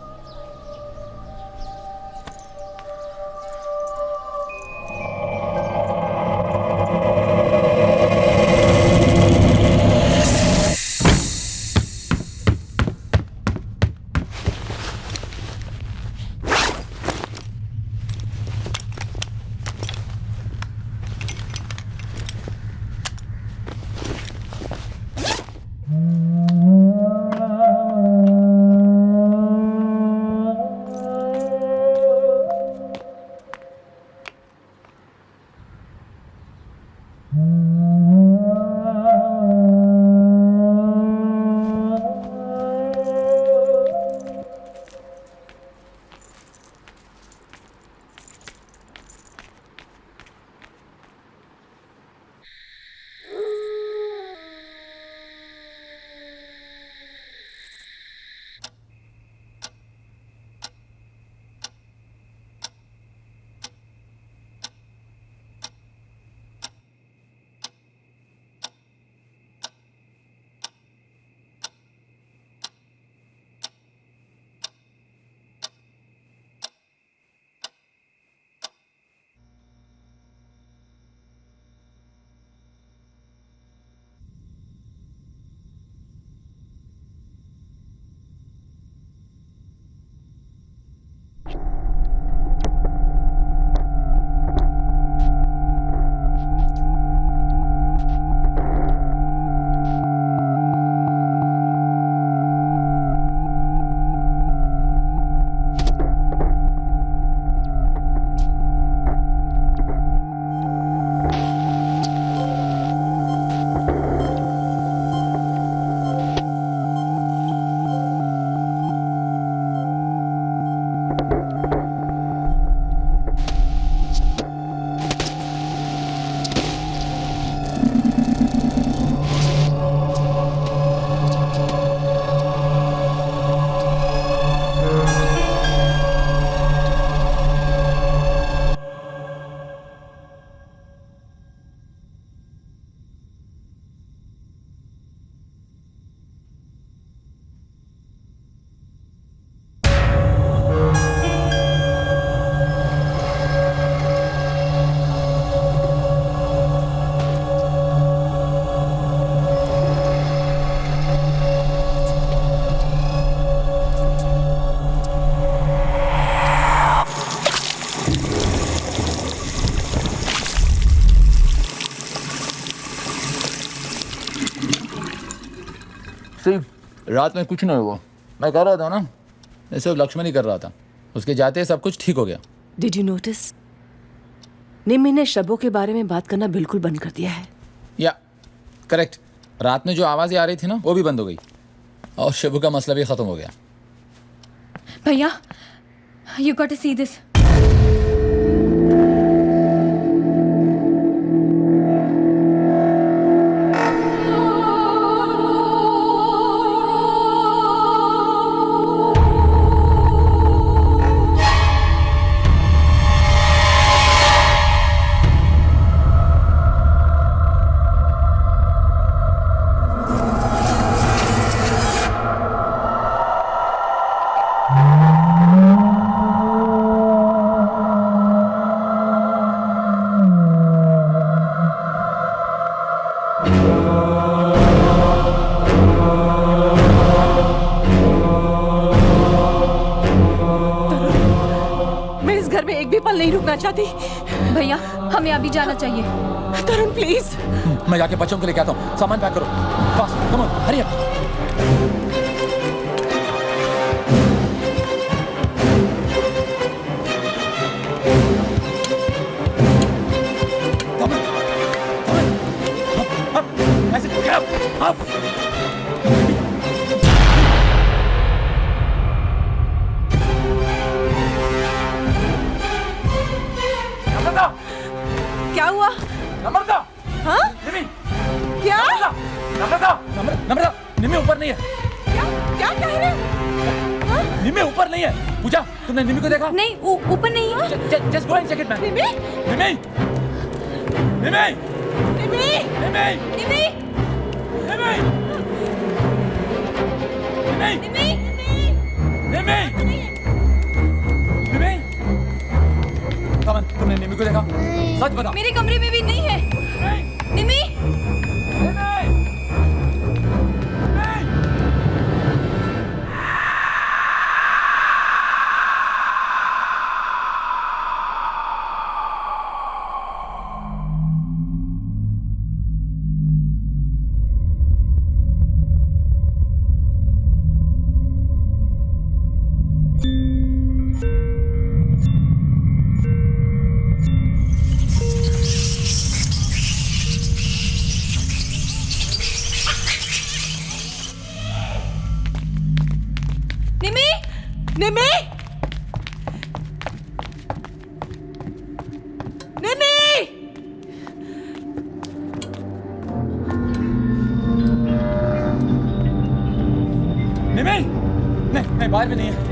सिर्फ रात में कुछ नहीं हुआ, मैं कर रहा था ना, मैं सिर्फ लक्ष्मण ही कर रहा था, उसके जाते सब कुछ ठीक हो गया। डिड यू नोटिस निम्मी ने शबों के बारे में बात करना बिल्कुल बंद कर दिया है। या करेक्ट, रात में जो आवाज़ें आ रही थी ना वो भी बंद हो गई और शबू का मसला भी ख़त्म हो गया। भैया, you got to see this. चाहती भैया, हमें अभी जाना चाहिए। तरुण प्लीज। मैं जाके बच्चों के लेके आता हूँ, सामान पैक करो, fast, come on, hurry up. क्या हुआ? नम्रता, हाँ? निमी, क्या? नम्रता, निमी ऊपर नहीं है। क्या कह रहे हैं? हाँ? निमी ऊपर नहीं है। पूजा, तुमने निमी को देखा? नहीं, ऊपर नहीं है। Just go and check it, man. निमी? निमी, निमी, निमी, निमी, निमी, निमी, निमी, निमी, निमी, कमन, तुमने निमी को देखा? सच बता। मेरे कमरे में भी नहीं है। निमी, नहीं, बाहर भी नहीं है।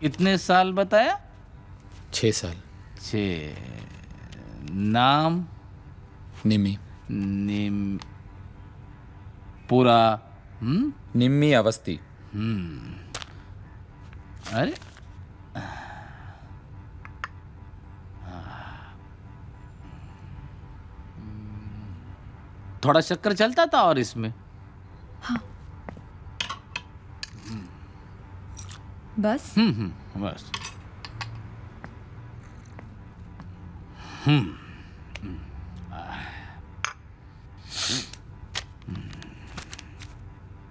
कितने साल बताया? 6 साल। 6। नाम? निम्मी। पूरा? निम्मी अवस्थी। अरे थोड़ा शक्कर चलता था और इसमें? हाँ। बस? बस।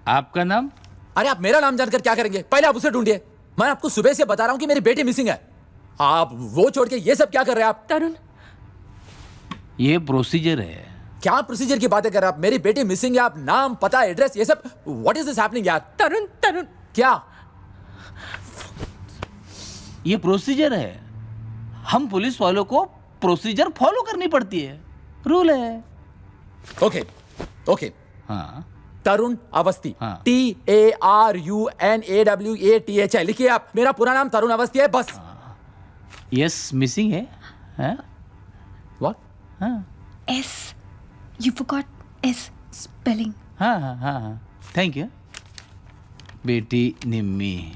आपका नाम? अरे आप मेरा नाम जानकर क्या करेंगे? पहले आप उसे ढूंढिए। मैं आपको सुबह से बता रहा हूं कि मेरी बेटी मिसिंग है। आप वो छोड़ के ये सब क्या कर रहे हैं आप? तरुण, ये प्रोसीजर है। क्या प्रोसीजर की बातें कर रहे हैं आप? मेरी बेटी मिसिंग है, आप नाम, पता, एड्रेस, ये सब व्हाट इज दिस हैपनिंग यार? तरुण क्या? ये प्रोसीजर है। हम पुलिस वालों को प्रोसीजर फॉलो करनी पड़ती है, रूल है। ओके ओके, हाँ तरुण अवस्थी, हाँ। TARUNAWATHI, लिखिए आप। मेरा पूरा नाम तरुण अवस्थी है, बस। यस मिसिंग है, हाँ व्हाट? हाँ S. You forgot S spelling. हाँ हाँ हाँ हाँ, थैंक यू। बेटी निम्मी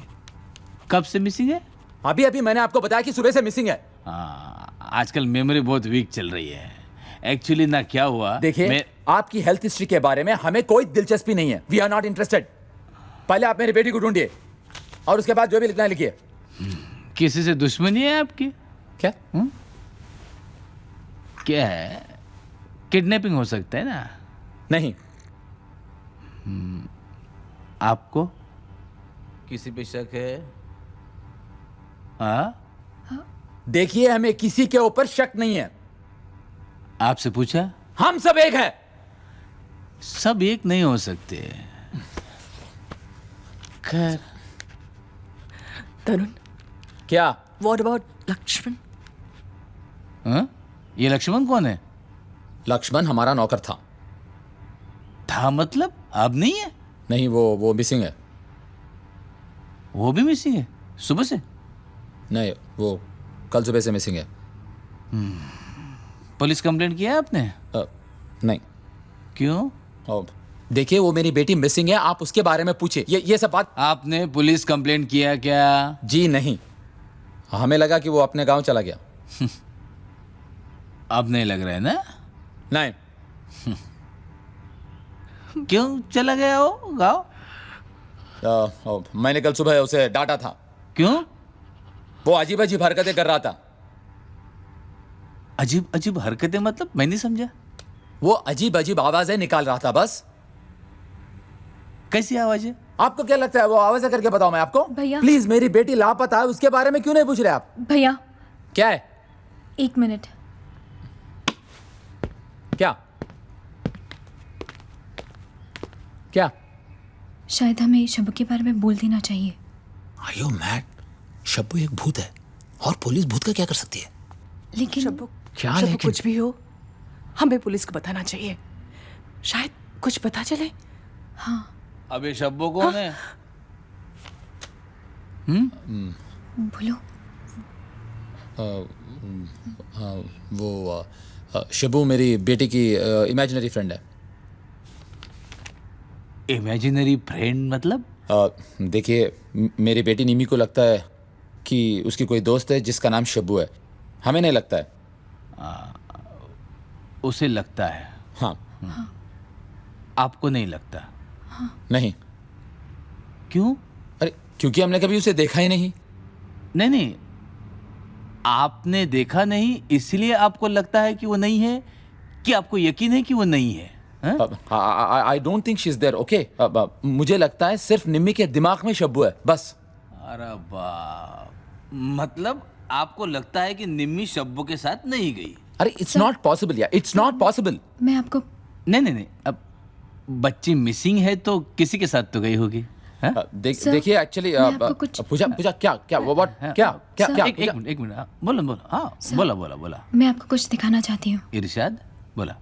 कब से मिसिंग है? अभी अभी मैंने आपको बताया कि सुबह से मिसिंग है। हाँ, आजकल मेमोरी बहुत वीक चल रही है। एक्चुअली ना क्या हुआ, देखिए, आपकी हेल्थ हिस्ट्री के बारे में हमें कोई दिलचस्पी नहीं है। We are not interested. पहले आप मेरी बेटी को ढूंढिए और उसके बाद जो भी लिखना है लिखिए। किसी से दुश्मनी है आपकी? क्या? क्या है? किडनैपिंग हो सकता है ना? नहीं। आपको किसी पे शक है? हाँ? देखिए, हमें किसी के ऊपर शक नहीं है। आपसे पूछा? हम सब एक हैं। सब एक नहीं हो सकते। खैर, तरुण, क्या? What about Lakshman? हाँ? ये लक्ष्मण कौन है? लक्ष्मण हमारा नौकर था। था मतलब अब नहीं है? नहीं, वो मिसिंग है। वो भी मिसिंग है सुबह से? नहीं, वो कल सुबह से मिसिंग है। पुलिस कंप्लेंट किया आपने? नहीं। क्यों? देखिए, वो मेरी बेटी मिसिंग है, आप उसके बारे में पूछिए। ये सब बात। आपने पुलिस कंप्लेंट किया क्या? जी नहीं, हमें लगा कि वो अपने गांव चला गया। अब नहीं लग रहा है ना? नहीं। क्यों चला गया वो गांव? मैंने कल सुबह उसे डांटा था। क्यों? वो अजीब अजीब हरकतें कर रहा था। अजीब अजीब हरकतें मतलब? मैं नहीं समझा। वो अजीब अजीब आवाजें निकाल रहा था बस। कैसी आवाजें? आपको क्या लगता है वो आवाजें करके बताओ मैं आपको? भैया। प्लीज, मेरी बेटी लापता है, उसके बारे में क्यों नहीं पूछ रहे आप? भैया, क्या है? 1 मिनट। क्या? क्या? शायद हमें शब्बू के बारे में बोल देना चाहिए। Are you mad? शब्बू एक भूत है और पुलिस भूत का क्या कर सकती है? लेकिन शब्बू, क्या शब्बू लेकिन? कुछ भी हो, हमें पुलिस को बताना चाहिए। शायद कुछ पता चले। हाँ। अब ये शब्बो कौन है? बोलो। वो शब्बू मेरी बेटी की इमेजिनरी फ्रेंड है। इमेजिनरी फ्रेंड मतलब? देखिए, मेरी बेटी निमी को लगता है कि उसकी कोई दोस्त है जिसका नाम शब्बू है। हमें नहीं लगता है। उसे लगता है? हाँ। आपको नहीं लगता? नहीं। क्यों? अरे, क्योंकि हमने कभी उसे देखा ही नहीं। नहीं नहीं, आपने देखा नहीं इसलिए आपको लगता है कि वो नहीं है, कि आपको यकीन है कि वो नहीं है? I don't think she is there. Okay, मुझे लगता है सिर्फ निम्मी के दिमाग में शब्बू है, बस। अरे बाप, मतलब आपको लगता है कि निम्मी शब्बो के साथ नहीं गई? अरे, इट्स नॉट पॉसिबल यार, इट्स नॉट पॉसिबल। मैं आपको नहीं, अब बच्ची मिसिंग है तो किसी के साथ तो गई होगी। देखिए, एक्चुअली पूजा क्या व्हाट क्या एक मिनट बोलो। हाँ, बोला। मैं आपको कुछ दिखाना चाहती हूँ। इरशाद बोला।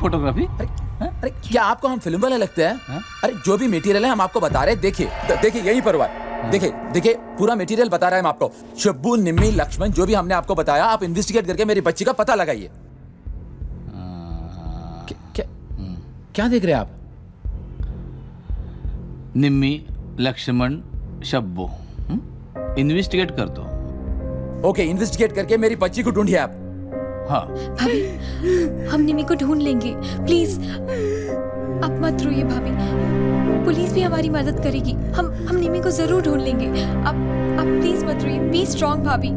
फोटोग्राफी? अरे क्या आपको हम फिल्म वाले लगते हैं? अरे, जो भी मटेरियल है हम आपको बता रहे हैं। देखिए यहीं पर हुआ है। देखिए पूरा मटेरियल बता रहा है हम आपको। शब्बू, निम्मी, लक्ष्मण, जो भी हमने आपको बताया, आप इन्वेस्टिगेट करके मेरी बच्ची का पता लगाइए। क्या देख रहे हैं आप? निम्मी, लक्ष्मण, शब्बू, इन्वेस्टिगेट कर दो। ओके, इन्वेस्टिगेट करके मेरी बच्ची को ढूंढिए आप। हाँ भाभी, हम निमी को ढूंढ लेंगे, प्लीज। अब मत रोइए भाभी, पुलिस भी हमारी मदद करेगी। हम निमी को जरूर ढूंढ लेंगे। अब प्लीज मत रोइए, बी स्ट्रांग भाभी।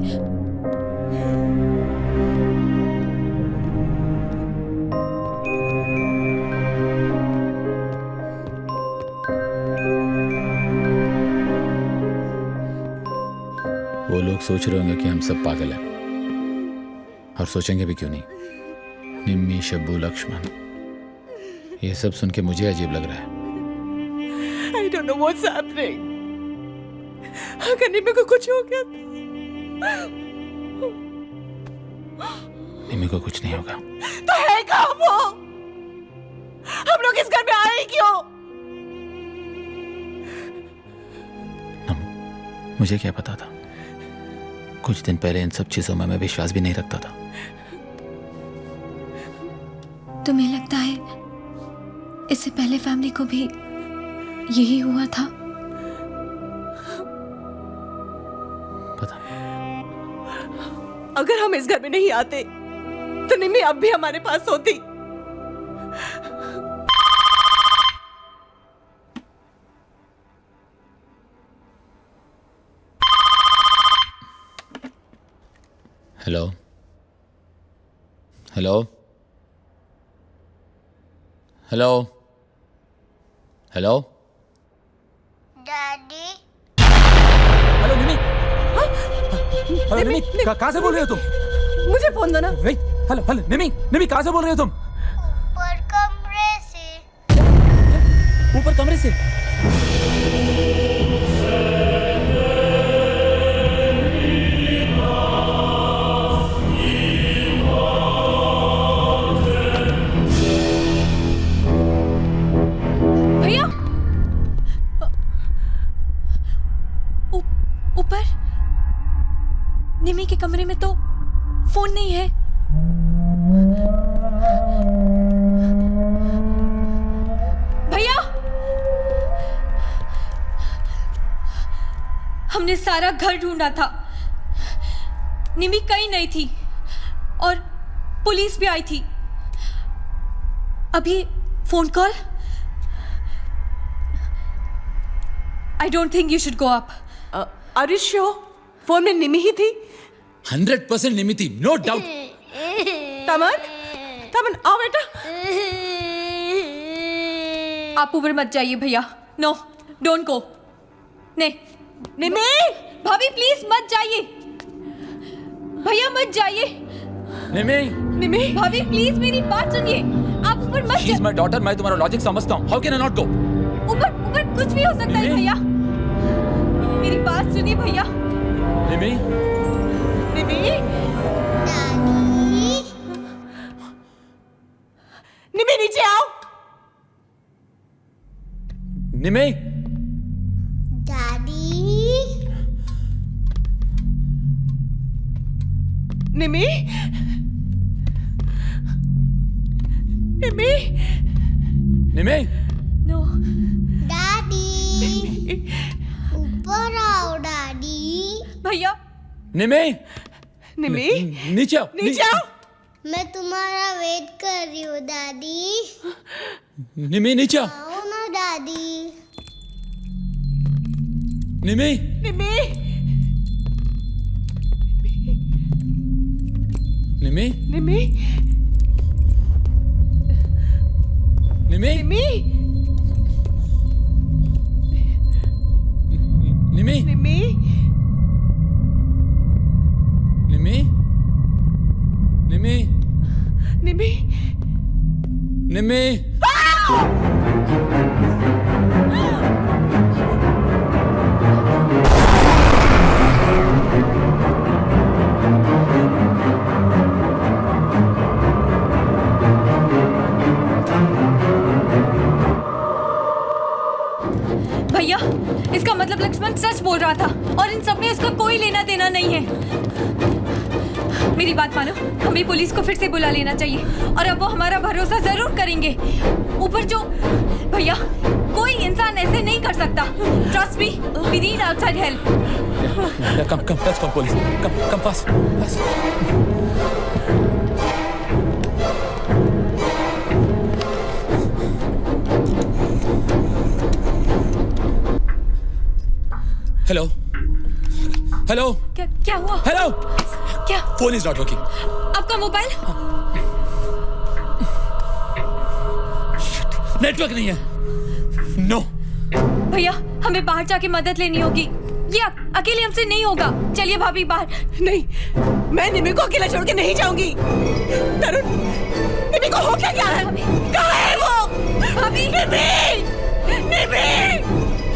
सोच रहे होंगे कि हम सब पागल हैं, और सोचेंगे भी क्यों नहीं। निम्मी, शब्बू, लक्ष्मण, ये सब सुन के मुझे अजीब लग रहा है। I don't know what's happening. अगर निम्मी को कुछ हो गया निम्मी को कुछ नहीं होगा। तो है कहाँ वो? हम लोग इस घर में आए ही क्यों? मुझे क्या पता था? कुछ दिन पहले इन सब चीजों में मैं विश्वास भी नहीं रखता था। तुम्हें लगता है इससे पहले फैमिली को भी यही हुआ था? पता। अगर हम इस घर में नहीं आते तो निम्मी अब भी हमारे पास होती। Hello hello hello hello daddy. Hello Nimi. Hello Nimi, कहाँ से बोल रहे हो तुम? मुझे फोन दो ना। वेट, हेलो हेलो निमी, निमी कहाँ से बोल रहे हो तुम? ऊपर कमरे से। ऊपर कमरे से? भैया, ऊपर निमी के कमरे में तो फोन नहीं है। भैया, हमने सारा घर ढूंढा था, निमी कहीं नहीं थी और पुलिस भी आई थी। अभी phone call. I don't think you should go up. Are you sure? Phone में निमी ही थी? 100% निमी थी, no doubt. तमन, तमन आओ बेटा। आप ऊपर मत जाइए भैया। No, don't go. नहीं, निमी, भाभी प्लीज मत जाइए। भैया मत जाइए। निमी, निमी, भाभी प्लीज मेरी बात सुनिए। आप ऊपर मत शी इज माय डॉटर, मैं तुम्हारा लॉजिक समझता हूँ। How can I not go? ऊपर ऊपर कुछ भी हो सकता है भैया। मेरी बात सुनिए भैया। निमी, निमी, डैडी। निमी नीचे आओ। निमी, डैडी। निमी, निमी, निमी, नो डैडी। ऊपर आओ डैडी। भैया। निमी, निमी, नीचे आओ, नीचे आओ। मैं तुम्हारा वेट कर रही हूँ डैडी। निमी नीचे आओ। आओ ना डैडी। निमी, निमी, निमी, निमी, निमी, निमी, निमी, निमी, निमी, निमी, निमी, निमी। भैया, इसका मतलब लक्ष्मण सच बोल रहा था और इन सब में उसका कोई लेना देना नहीं है। मेरी बात मानो, हमें पुलिस को फिर से बुला लेना चाहिए और अब वो हमारा भरोसा जरूर करेंगे। ऊपर जो भैया, कोई इंसान ऐसे नहीं कर सकता। Trust me, we need outside help. Come come, let's call police. Come fast fast. Hello hello, क्या हुआ? हेलो, क्या? Phone is not working. आपका मोबाइल? नेटवर्क नहीं है। नो भैया, हमें बाहर जाके मदद लेनी होगी। ये अकेले हमसे नहीं होगा। चलिए भाभी बाहर। नहीं, मैं निमी को अकेला छोड़ के नहीं जाऊंगी। तरुण, निमी को हो क्या गया है? कहाँ है वो? भाभी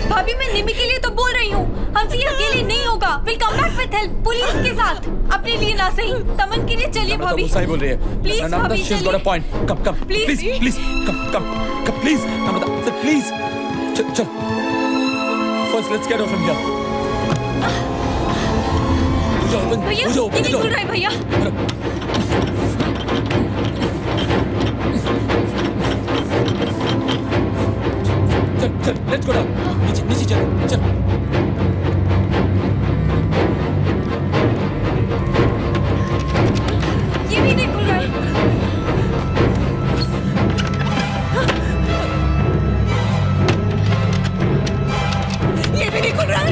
भाभी मैं निमी के लिए तो बोल रही हूँ, हमसे ये अकेले नहीं होगा। Will come back with help, police के साथ। अपने लिए ना सही, तमन के लिए। चलिए भाभी। सही बोल रही है। प्लीज भाभी चलिए। Point. Come please please sir please चल। First let's get out from here. भैया ये नहीं खुल रहा है भैया। चल लेट्स गो डाउन। नीचे चल। ये भी नहीं खुल रहा है। ये भी नहीं खुल रहा है।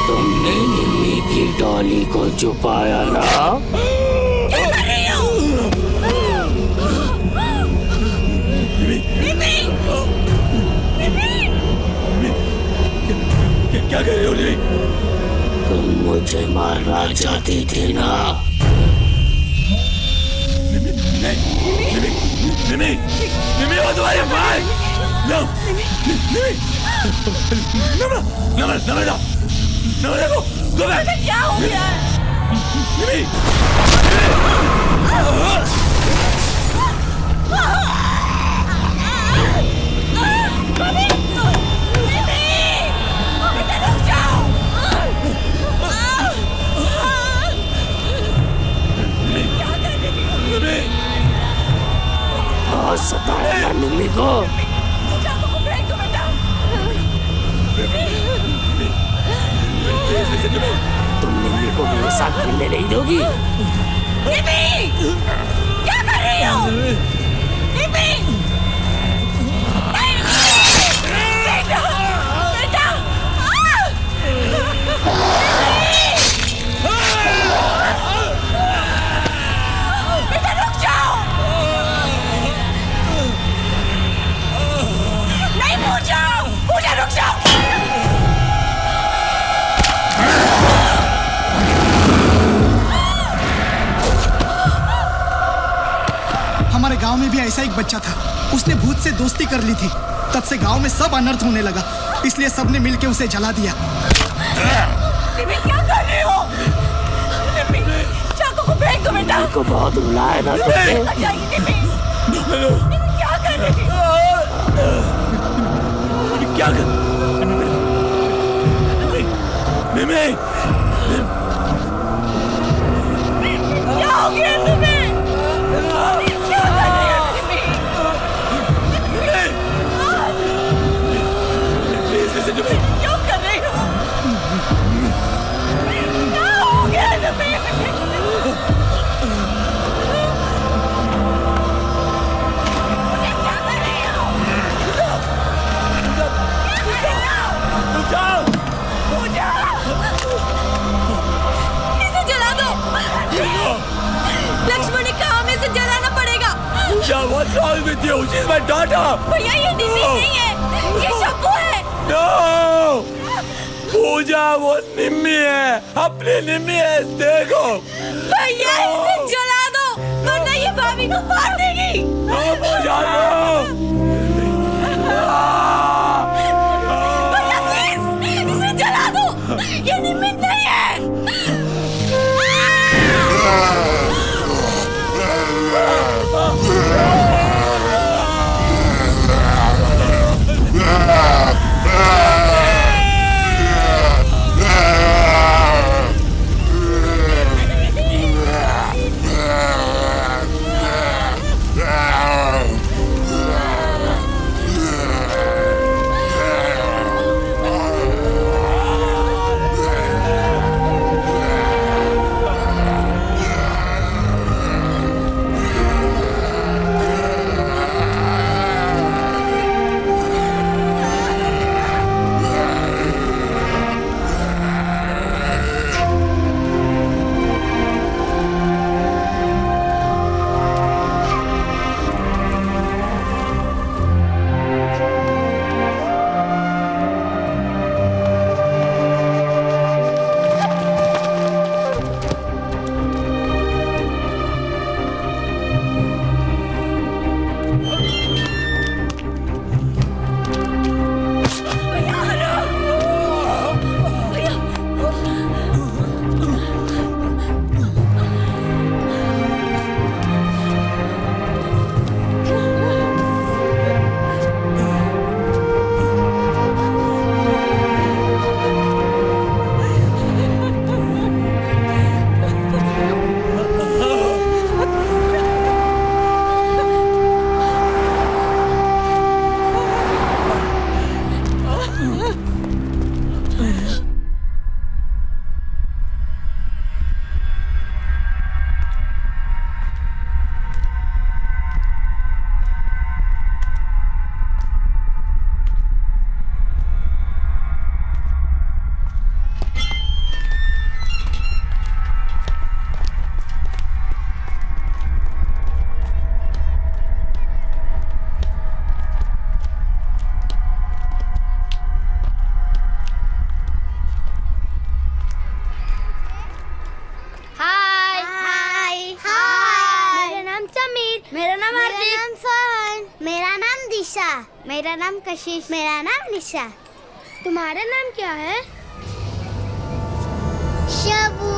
तुमने निम्मी की डॉली को छुपाया ना? क्या कर रही हो निमी? तुम मुझे मारना चाहती थी ना? निमी वो तुम्हारे भाई। क्या हो गया? सताया निमी को। तुम निमी को मेरे साथ खेलने नहीं दोगी? निमी! क्या कर रही हो? निमी! बेटा! बेटा! बेटा रुक जाओ! नहीं पूजा! पूजा रुक जाओ! हमारे गांव में भी ऐसा एक बच्चा था। उसने भूत से दोस्ती कर ली थी। तब से गांव में सब अनर्थ होने लगा, इसलिए सबने मिलकर उसे जला दिया। निमी क्या कर रहे हो? निमी चाकू को फेंक दो बेटा। को बहुत बुलाया ना तुमने। निमी क्या कर रही हो? क्या कर? निमी क्या हो गया तुम्हें? क्या कर रही हो निमी? क्यों कर रही हो? क्या हो गया निमी? इसे जला दो। लक्ष्मण ने कहा हमें इसे जलाना पड़ेगा। What's wrong with you? She's my daughter. भैया ये निमी नहीं है, ये शब्बू है। No! पूजा वो निम्मी है, अपनी निम्मी है, देखो। भैया इसे जला दो, वरना ये भाभी को मार देगी। पूजा भैया प्लीज इसे जला दो, ये निम्मी नहीं है। निशा। मेरा नाम कशिश। मेरा नाम निशा। तुम्हारा नाम क्या है? शबू।